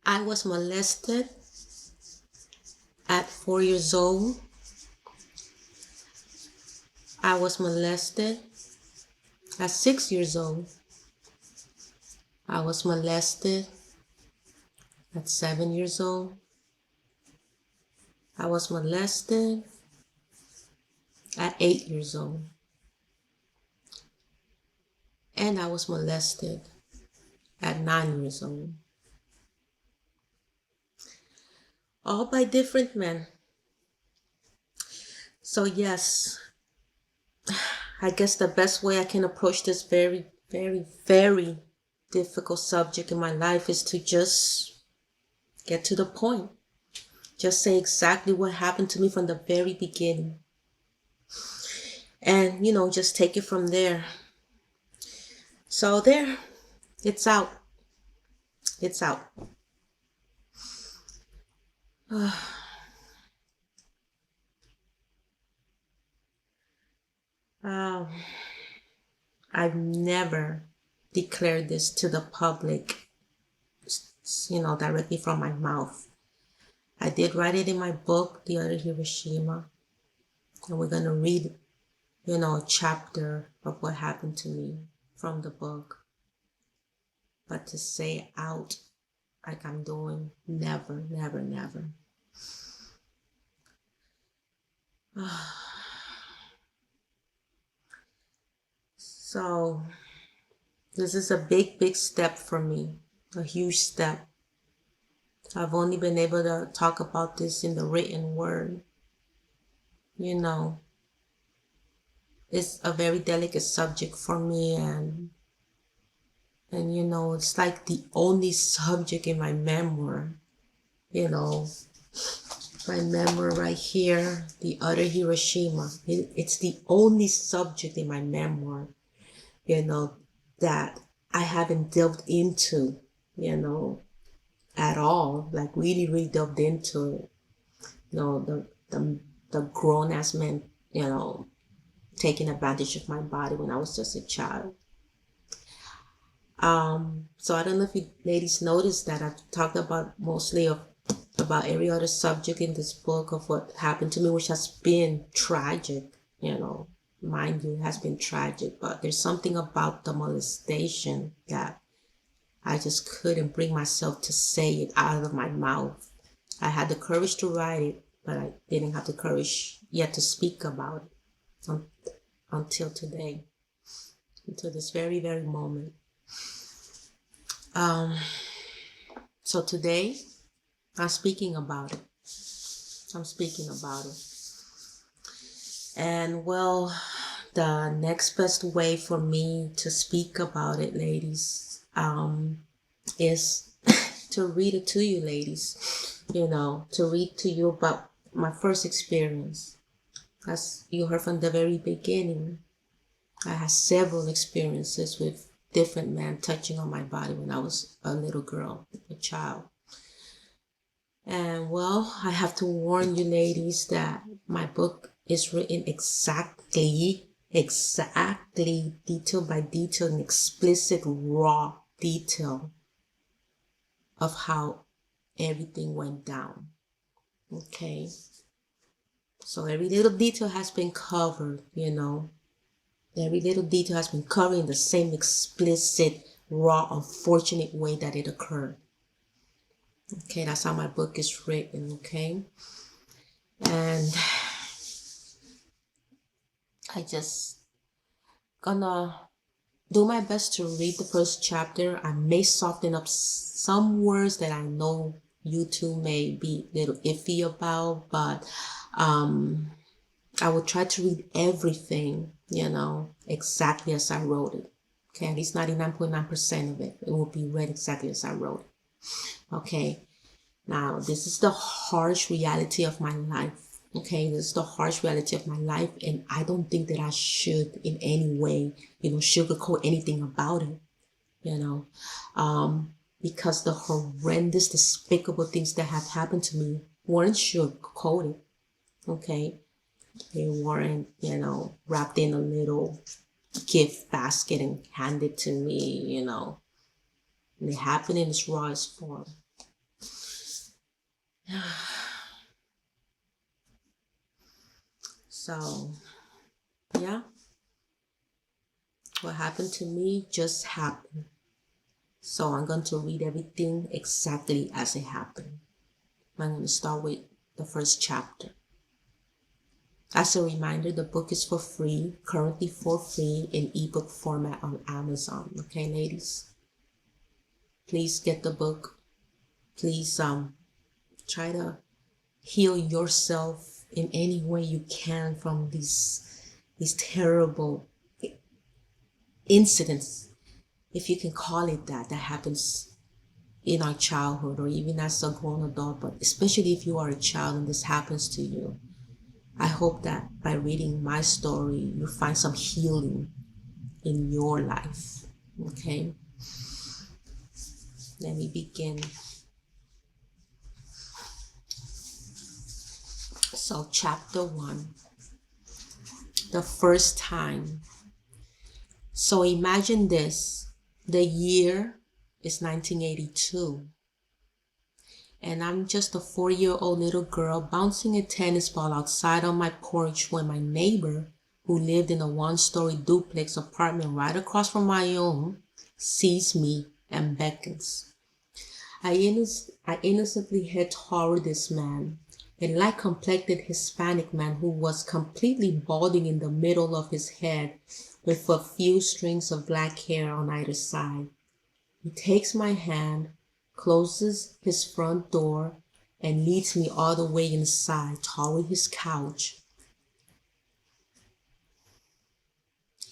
I was molested at 4 years old. I was molested at 6 years old. I was molested at 7 years old. I was molested at 8 years old. And I was molested at 9 years old. All by different men. So yes, I guess the best way I can approach this very, very, very difficult subject in my life is to just get to the point. Just say exactly what happened to me from the very beginning. And, just take it from there. So there, it's out. It's out. Um, I've never declared this to the public, directly from my mouth. I did write it in my book, The Other Hiroshima, and we're going to read, a chapter of what happened to me from the book. But to say out like I'm doing, never, never, never. So this is a big, big step for me, a huge step. I've only been able to talk about this in the written word. It's a very delicate subject for me, and it's like the only subject in my memoir. My memoir right here, The Other Hiroshima. It's the only subject in my memoir, that I haven't delved into, at all. Like really, really delved into it. The grown ass men, taking advantage of my body when I was just a child. So I don't know if you ladies noticed that I've talked about mostly about every other subject in this book of what happened to me, which has been tragic, mind you, it has been tragic, but there's something about the molestation that I just couldn't bring myself to say it out of my mouth. I had the courage to write it, but I didn't have the courage yet to speak about it until today, until this very, very moment. So today, I'm speaking about it. And well, the next best way for me to speak about it, ladies, is to read it to you, ladies. To read to you about my first experience. As you heard from the very beginning, I had several experiences with different men touching on my body when I was a little girl, a child. And well, I have to warn you ladies that my book is written exactly, detail by detail, an explicit, raw detail of how everything went down. Okay? So every little detail has been covered, Every little detail has been covered in the same explicit, raw, unfortunate way that it occurred. Okay, that's how my book is written, okay? And I just gonna do my best to read the first chapter. I may soften up some words that I know you two may be a little iffy about, but I will try to read everything, exactly as I wrote it. Okay, at least 99.9% of it will be read exactly as I wrote it. Okay, now this is the harsh reality of my life. Okay, this is the harsh reality of my life, and I don't think that I should in any way, sugarcoat anything about it, because the horrendous, despicable things that have happened to me weren't sugarcoated. Okay, they weren't, wrapped in a little gift basket and handed to me, and they happened in its rawest form. So, yeah, what happened to me just happened. So I'm going to read everything exactly as it happened. I'm going to start with the first chapter. As a reminder, the book is for free, currently for free in ebook format on Amazon. Okay, ladies? Please get the book. Please try to heal yourself in any way you can from these terrible incidents, if you can call it that happens in our childhood or even as a grown adult, but especially if you are a child and this happens to you. I hope that by reading my story, you find some healing in your life. Okay? Let me begin. So, chapter 1, the first time. So, imagine this. The year is 1982. And I'm just a 4-year-old little girl bouncing a tennis ball outside on my porch when my neighbor, who lived in a one-story duplex apartment right across from my own, sees me and beckons. I innocently head toward this man, a light-complected Hispanic man who was completely balding in the middle of his head with a few strings of black hair on either side. He takes my hand, closes his front door, and leads me all the way inside toward his couch.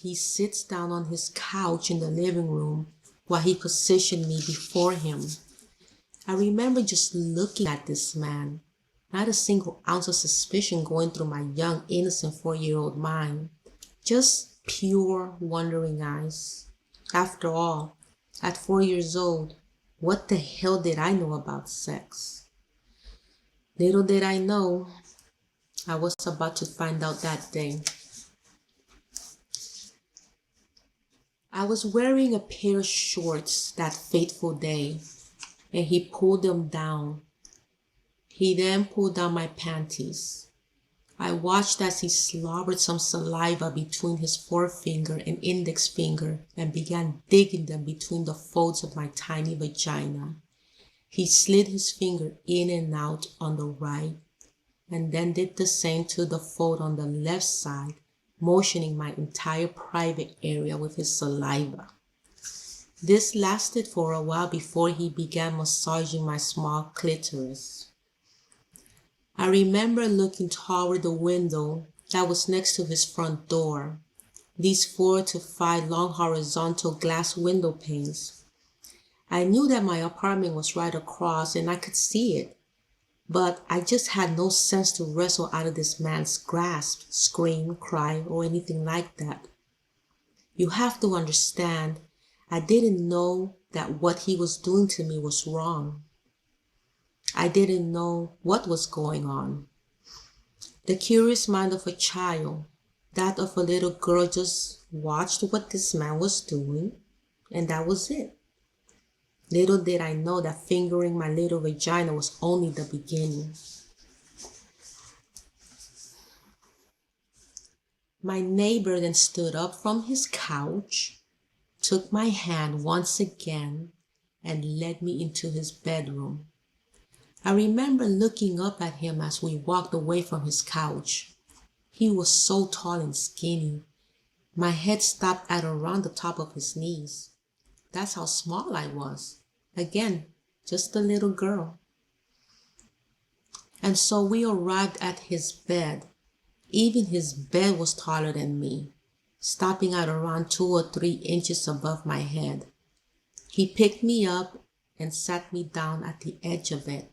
He sits down on his couch in the living room while he positioned me before him. I remember just looking at this man, not a single ounce of suspicion going through my young, innocent 4-year-old mind, just pure, wondering eyes. After all, at 4 years old, what the hell did I know about sex? Little did I know, I was about to find out that day. I was wearing a pair of shorts that fateful day, and he pulled them down. He then pulled down my panties. I watched as he slobbered some saliva between his forefinger and index finger and began digging them between the folds of my tiny vagina. He slid his finger in and out on the right and then did the same to the fold on the left side, motioning my entire private area with his saliva. This lasted for a while before he began massaging my small clitoris. I remember looking toward the window that was next to his front door, these 4 to 5 long horizontal glass window panes. I knew that my apartment was right across and I could see it, but I just had no sense to wrestle out of this man's grasp, scream, cry, or anything like that. You have to understand, I didn't know that what he was doing to me was wrong. I didn't know what was going on. The curious mind of a child, that of a little girl, just watched what this man was doing, and that was it. Little did I know that fingering my little vagina was only the beginning. My neighbor then stood up from his couch, took my hand once again, and led me into his bedroom. I remember looking up at him as we walked away from his couch. He was so tall and skinny. My head stopped at around the top of his knees. That's how small I was. Again, just a little girl. And so we arrived at his bed. Even his bed was taller than me, stopping at around 2 or 3 inches above my head. He picked me up and sat me down at the edge of it.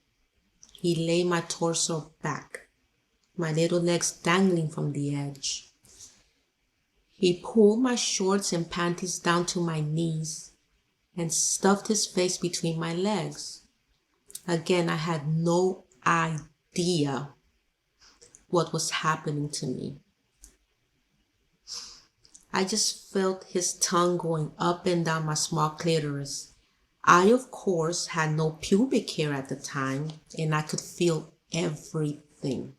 He lay my torso back, my little legs dangling from the edge. He pulled my shorts and panties down to my knees and stuffed his face between my legs. Again, I had no idea what was happening to me. I just felt his tongue going up and down my small clitoris. I, of course, had no pubic hair at the time, and I could feel everything,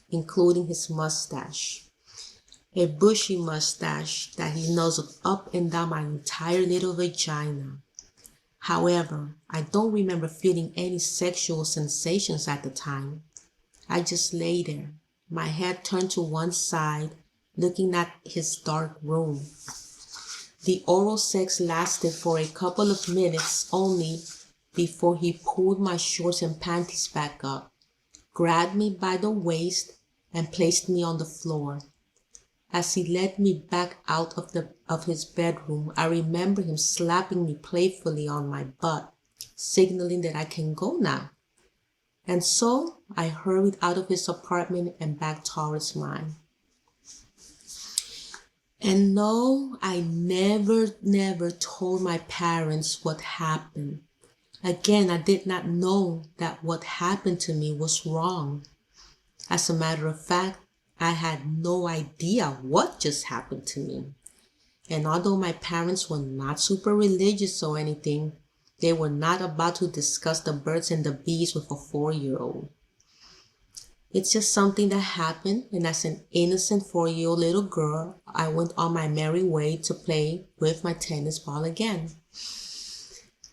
including his mustache. A bushy mustache that he nuzzled up and down my entire little vagina. However, I don't remember feeling any sexual sensations at the time. I just lay there, my head turned to one side, looking at his dark room. The oral sex lasted for a couple of minutes only before he pulled my shorts and panties back up, grabbed me by the waist, and placed me on the floor. As he led me back out of his bedroom, I remember him slapping me playfully on my butt, signaling that I can go now. And so I hurried out of his apartment and back towards mine. And no, I never told my parents what happened. Again, I did not know that what happened to me was wrong. As a matter of fact, I had no idea what just happened to me. And although my parents were not super religious or anything, they were not about to discuss the birds and the bees with a 4-year-old. It's just something that happened, and as an innocent 4-year-old little girl, I went on my merry way to play with my tennis ball again.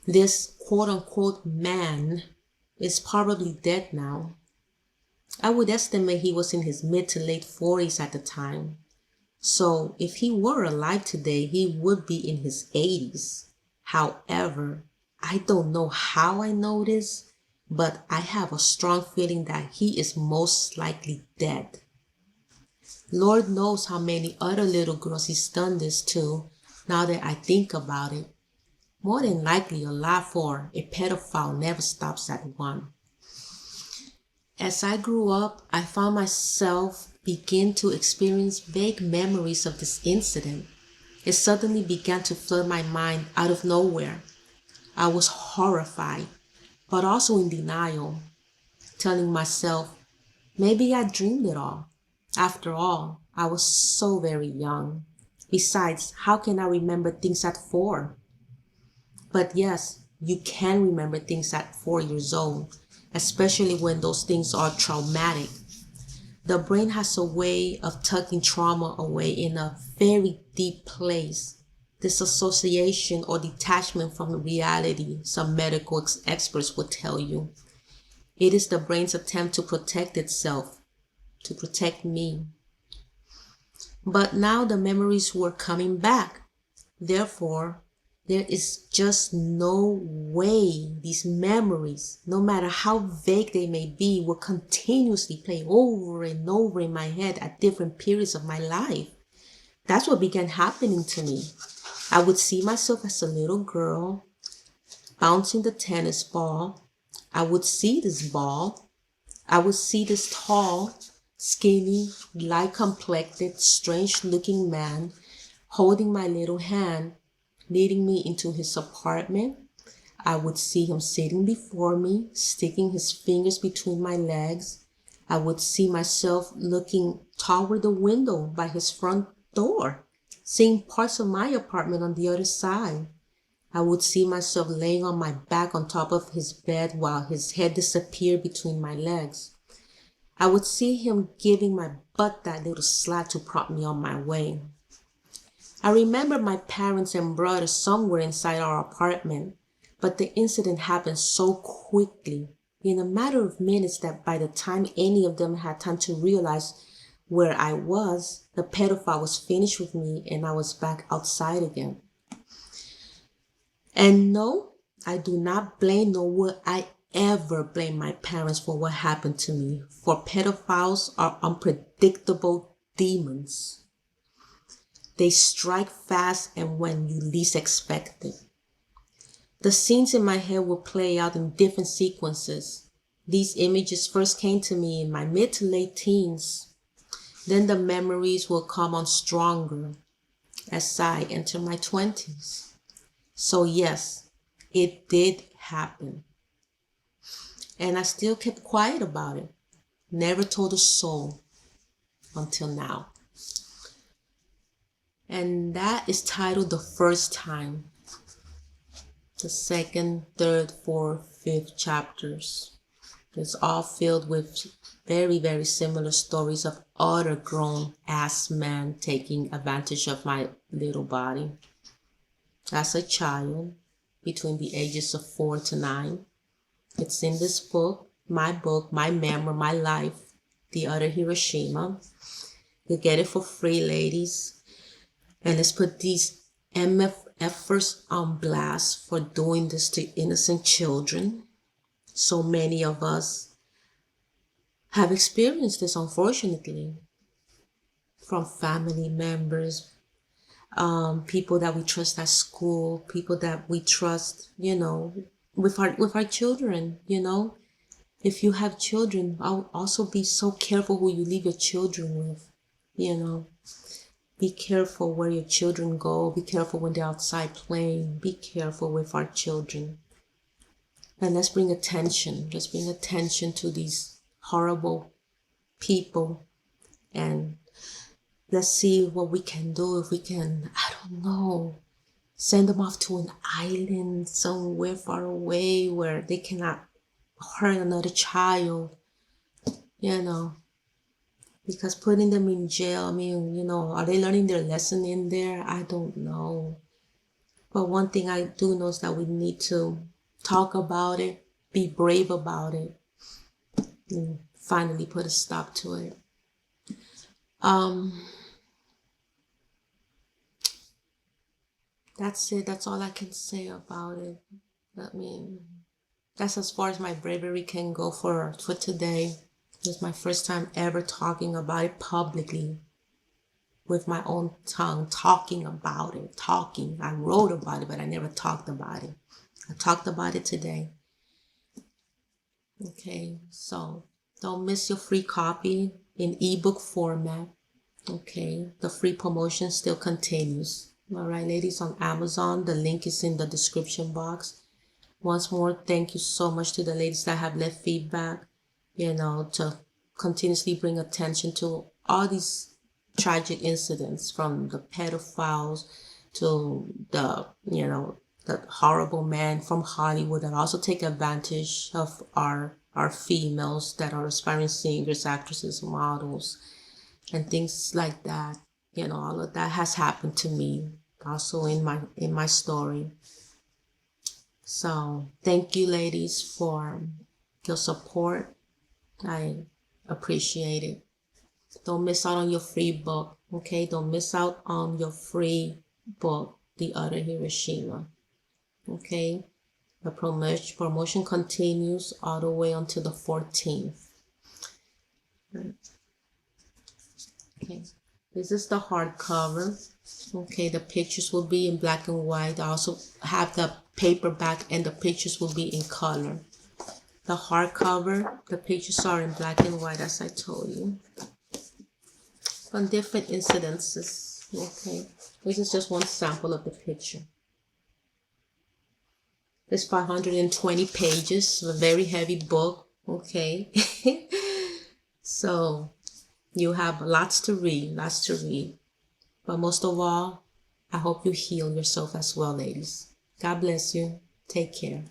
This quote-unquote man is probably dead now. I would estimate he was in his mid to late 40s at the time. So if he were alive today, he would be in his 80s. However, I don't know how I know this, but I have a strong feeling that he is most likely dead. Lord knows how many other little girls he's done this to, now that I think about it. More than likely a lot, for a pedophile never stops at one. As I grew up, I found myself begin to experience vague memories of this incident. It suddenly began to flood my mind out of nowhere. I was horrified, but also in denial, telling myself, maybe I dreamed it all. After all, I was so very young. Besides, how can I remember things at 4? But yes, you can remember things at 4 years old, especially when those things are traumatic. The brain has a way of tucking trauma away in a very deep place. Disassociation or detachment from reality, some medical experts would tell you. It is the brain's attempt to protect itself, to protect me. But now the memories were coming back. Therefore, there is just no way these memories, no matter how vague they may be, will continuously play over and over in my head at different periods of my life. That's what began happening to me. I would see myself as a little girl bouncing the tennis ball. I would see this ball. I would see this tall, skinny, light-complected, strange-looking man holding my little hand, leading me into his apartment. I would see him sitting before me, sticking his fingers between my legs. I would see myself looking toward the window by his front door, seeing parts of my apartment on the other side. I would see myself laying on my back on top of his bed while his head disappeared between my legs. I would see him giving my butt that little slap to prop me on my way. I remember my parents and brother somewhere inside our apartment, but the incident happened so quickly, in a matter of minutes, that by the time any of them had time to realize where I was, the pedophile was finished with me and I was back outside again. And no, I do not blame, nor will I ever blame my parents for what happened to me, for pedophiles are unpredictable demons. They strike fast and when you least expect it. The scenes in my head will play out in different sequences. These images first came to me in my mid to late teens. Then the memories will come on stronger as I enter my 20s. So yes, it did happen. And I still kept quiet about it. Never told a soul until now. And that is titled The First Time. The second, third, fourth, fifth chapters. It's all filled with very, very similar stories of other grown-ass men taking advantage of my little body. As a child, between the ages of 4 to 9, it's in this book, my memoir, my life, The Other Hiroshima. You get it for free, ladies. And let's put these MFers on blast for doing this to innocent children. So many of us have experienced this, unfortunately, from family members, people that we trust at school, people that we trust, with our children, If you have children, I'll also be so careful who you leave your children with, Be careful where your children go. Be careful when they're outside playing. Be careful with our children. And let's bring attention. Let's bring attention to these horrible people. And let's see what we can do. If we can, I don't know, send them off to an island somewhere far away where they cannot hurt another child, Because putting them in jail, are they learning their lesson in there? I don't know. But one thing I do know is that we need to talk about it, be brave about it, and finally put a stop to it. That's it. That's all I can say about it. That's as far as my bravery can go for today. It's my first time ever talking about it publicly with my own tongue, talking about it, I wrote about it, but I never talked about it. I talked about it today. Okay, so don't miss your free copy in ebook format. Okay, the free promotion still continues. All right, ladies, on Amazon, the link is in the description box. Once more, thank you so much to the ladies that have left feedback, to continuously bring attention to all these tragic incidents, from the pedophiles to the horrible men from Hollywood that also take advantage of our females that are aspiring singers, actresses, models, and things like that. All of that has happened to me also in my story. So thank you, ladies, for your support. I appreciate it. Don't miss out on your free book, okay? Don't miss out on your free book, The Other Hiroshima, okay? The promotion continues all the way until the 14th. Okay, this is the hardcover. Okay, the pictures will be in black and white. I also have the paperback, and the pictures will be in color. The hardcover, the pictures are in black and white, as I told you, from different incidences. Okay, this is just one sample of the picture. It's 520 pages, a very heavy book. Okay, so you have lots to read. But most of all, I hope you heal yourself as well, ladies. God bless you. Take care.